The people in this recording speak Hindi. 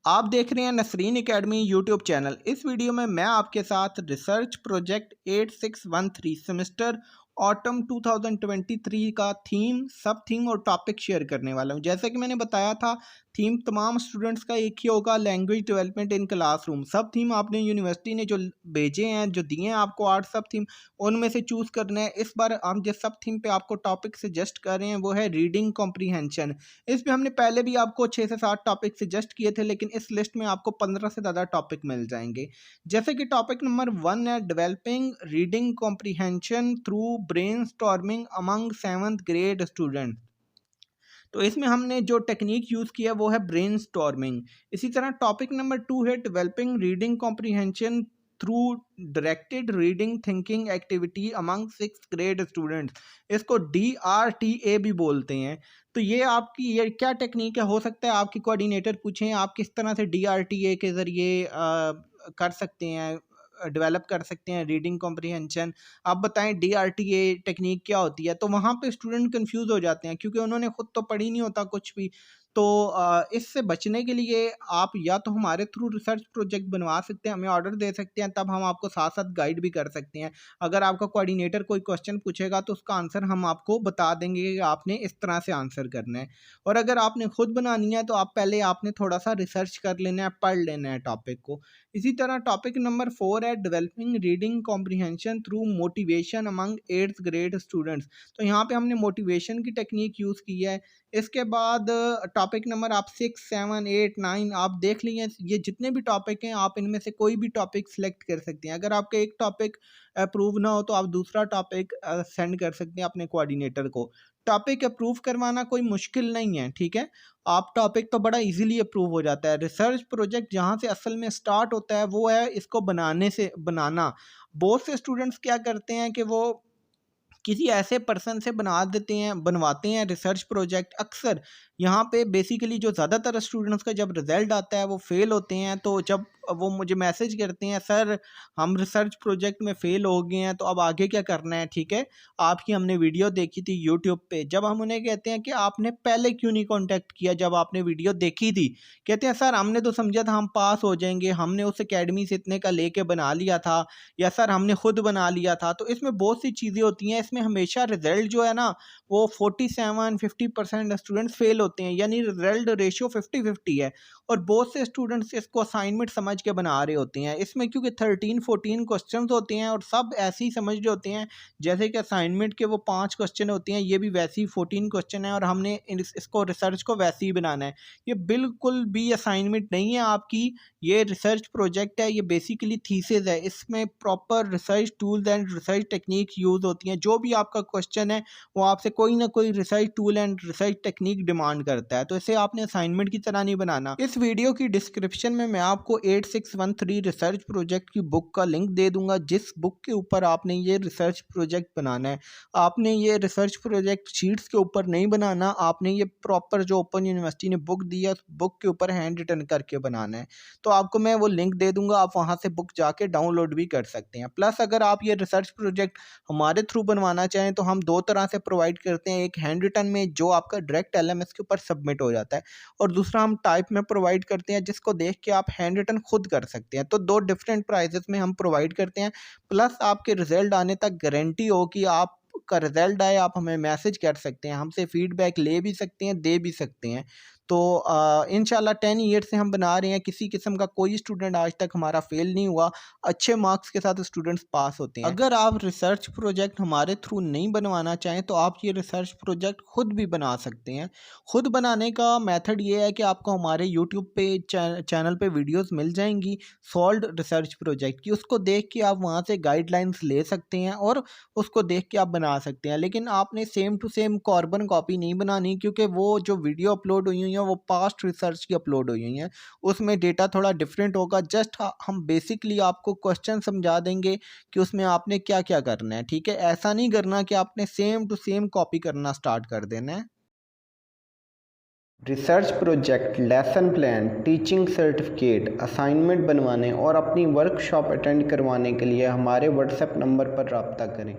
आप देख रहे हैं नसरीन एकेडमी यूट्यूब चैनल। इस वीडियो में मैं आपके साथ रिसर्च प्रोजेक्ट 8613 सेमेस्टर ऑटम 2023 का थीम, सब थीम और टॉपिक शेयर करने वाला हूं। जैसे कि मैंने बताया था, थीम तमाम स्टूडेंट्स का एक ही होगा, लैंग्वेज डेवलपमेंट इन क्लासरूम। सब थीम आपने यूनिवर्सिटी ने जो भेजे हैं, जो दिए हैं आपको 8 सब थीम, उनमें से चूज़ करना है। इस बार हम जिस सब थीम पे आपको टॉपिक सजेस्ट कर रहे हैं वो है रीडिंग कॉम्प्रीहेंशन। इसमें हमने पहले भी आपको 6 से 7 टॉपिक सजेस्ट किए थे, लेकिन इस लिस्ट में आपको 15 से ज़्यादा टॉपिक मिल जाएंगे। जैसे कि टॉपिक नंबर 1 है developing reading comprehension through brainstorming among 7th grade student. तो इसमें हमने जो टेक्निक यूज़ किया वो है ब्रेनस्टॉर्मिंग। इसी तरह टॉपिक नंबर 2 है developing reading comprehension through directed reading thinking activity among 6th grade students. इसको DRTA भी बोलते हैं। तो ये क्या टेक्निक है? हो सकता है आपकी कोऑर्डिनेटर पूछें आप किस तरह से DRTA के ज़रिए कर सकते हैं, डेवलप कर सकते हैं रीडिंग कॉम्प्रीहेंशन। आप बताएं DRTA टेक्निक क्या होती है? तो वहाँ पे स्टूडेंट कंफ्यूज हो जाते हैं क्योंकि उन्होंने खुद तो पढ़ी नहीं होता कुछ भी। तो इससे बचने के लिए आप या तो हमारे थ्रू रिसर्च प्रोजेक्ट बनवा सकते हैं, हमें ऑर्डर दे सकते हैं, तब हम आपको साथ साथ गाइड भी कर सकते हैं। अगर आपका कोऑर्डिनेटर कोई क्वेश्चन पूछेगा तो उसका आंसर हम आपको बता देंगे कि आपने इस तरह से आंसर करना है। और अगर आपने खुद बनानी है तो आप पहले आपने थोड़ा सा रिसर्च कर लेना है, पढ़ लेना है टॉपिक को। इसी तरह टॉपिक नंबर 4 है developing reading comprehension through motivation among 8th grade students. तो यहाँ पे हमने मोटिवेशन की टेक्निक यूज़ की है। इसके बाद टॉपिक नंबर आप 6, 7, 8, 9 आप देख लीजिए, ये जितने भी टॉपिक हैं आप इनमें से कोई भी टॉपिक सिलेक्ट कर सकते हैं। अगर आपका एक टॉपिक अप्रूव ना हो तो आप दूसरा टॉपिक सेंड कर सकते हैं अपने कोऑर्डिनेटर को। टॉपिक अप्रूव करवाना कोई मुश्किल नहीं है, ठीक है। आप टॉपिक तो बड़ा इजीली अप्रूव हो जाता है। रिसर्च प्रोजेक्ट जहाँ से असल में स्टार्ट होता है वो है इसको बनाना। बहुत से स्टूडेंट्स क्या करते हैं कि वो किसी ऐसे पर्सन से बनवाते हैं रिसर्च प्रोजेक्ट। अक्सर यहाँ पे बेसिकली जो ज़्यादातर स्टूडेंट्स का जब रिज़ल्ट आता है वो फेल होते हैं। तो जब वो मुझे मैसेज करते हैं, सर हम रिसर्च प्रोजेक्ट में फ़ेल हो गए हैं, तो अब आगे क्या करना है? ठीक है, आपकी हमने वीडियो देखी थी यूट्यूब पे। जब हम उन्हें कहते हैं कि आपने पहले क्यों नहीं कॉन्टैक्ट किया जब आपने वीडियो देखी थी? कहते हैं सर हमने तो समझा था हम पास हो जाएंगे, हमने उस एकेडमी से इतने का लेके बना लिया था, या सर हमने खुद बना लिया था। तो इसमें बहुत सी चीज़ें होती हैं। इसमें हमेशा रिजल्ट जो है ना वो 47-50% स्टूडेंट्स फेल होते हैं, यानी रिजल्ट रेशियो 50-50 है। और बहुत से स्टूडेंट्स इसको असाइनमेंट समझ के बना रहे होते हैं। इसमें क्योंकि 13-14 क्वेश्चंस होते हैं और सब ऐसे ही समझ रहे होते हैं जैसे कि असाइनमेंट के वो 5 क्वेश्चन होते हैं, ये भी वैसे ही 14 क्वेश्चन है और हमने इसको रिसर्च को वैसे ही बनाना है। ये बिल्कुल भी असाइनमेंट नहीं है आपकी, ये रिसर्च प्रोजेक्ट है, ये बेसिकली थीसिस है। इसमें proper research tools and research technique use होती हैं। जो भी आपका क्वेश्चन है वो आपसे कोई ना कोई research tool and research technique demand करता है, तो इसे आपने असाइनमेंट की तरह नहीं बनाना। इस वीडियो की डिस्क्रिप्शन में मैं आपको 8613 रिसर्च प्रोजेक्ट की बुक का लिंक दे दूंगा, जिस बुक के ऊपर आपने ये रिसर्च प्रोजेक्ट बनाना है। आपने ये रिसर्च प्रोजेक्ट शीट्स के ऊपर नहीं बनाना, आपने ये प्रॉपर जो ओपन यूनिवर्सिटी ने बुक दी है उस बुक के ऊपर हैंड रिटन करके बनाना है। तो आपको मैं वो लिंक दे दूंगा, आप वहाँ से बुक जाके डाउनलोड भी कर सकते हैं। प्लस अगर आप ये रिसर्च प्रोजेक्ट हमारे थ्रू बनवाना चाहें तो हम 2 तरह से प्रोवाइड करते हैं। एक हैंड रिटन में जो आपका डायरेक्ट LMS के ऊपर सबमिट हो जाता है, और दूसरा हम टाइप में प्रोवाइड करते हैं जिसको देख के आप हैंड रिटन खुद कर सकते हैं। तो 2 डिफरेंट प्राइसेस में हम प्रोवाइड करते हैं। प्लस आपके रिजल्ट आने तक गारंटी हो कि आपका रिजल्ट आए, आप हमें मैसेज कर सकते हैं, हमसे फीडबैक ले भी सकते हैं, दे भी सकते हैं। तो इंशाल्लाह 10 ईयर से हम बना रहे हैं, किसी किस्म का कोई स्टूडेंट आज तक हमारा फेल नहीं हुआ, अच्छे मार्क्स के साथ स्टूडेंट्स पास होते हैं। अगर आप रिसर्च प्रोजेक्ट हमारे थ्रू नहीं बनवाना चाहें तो आप ये रिसर्च प्रोजेक्ट खुद भी बना सकते हैं। खुद बनाने का मेथड ये है कि आपको हमारे यूट्यूब पे चैनल पे वीडियोस मिल जाएंगी सॉल्व्ड रिसर्च प्रोजेक्ट की, उसको देख के आप वहाँ से गाइडलाइंस ले सकते हैं और उसको देख के आप बना सकते हैं। लेकिन आपने same to same carbon copy नहीं बनानी, क्योंकि वो जो वीडियो अपलोड हुई वो पास्ट रिसर्च की अपलोड हुई हैं, उसमें डेटा थोड़ा डिफरेंट होगा। जस्ट हम बेसिकली आपको क्वेश्चन समझा देंगे कि उसमें आपने क्या क्या करना है, ठीक है। ऐसा नहीं करना कि आपने सेम टू सेम कॉपी करना स्टार्ट कर देना है। Research project, lesson plan, teaching certificate, assignment बनवाने और अपनी वर्कशॉप अटेंड करवाने के लिए हमारे व्हाट्सएप नंबर पर रब्ता करें।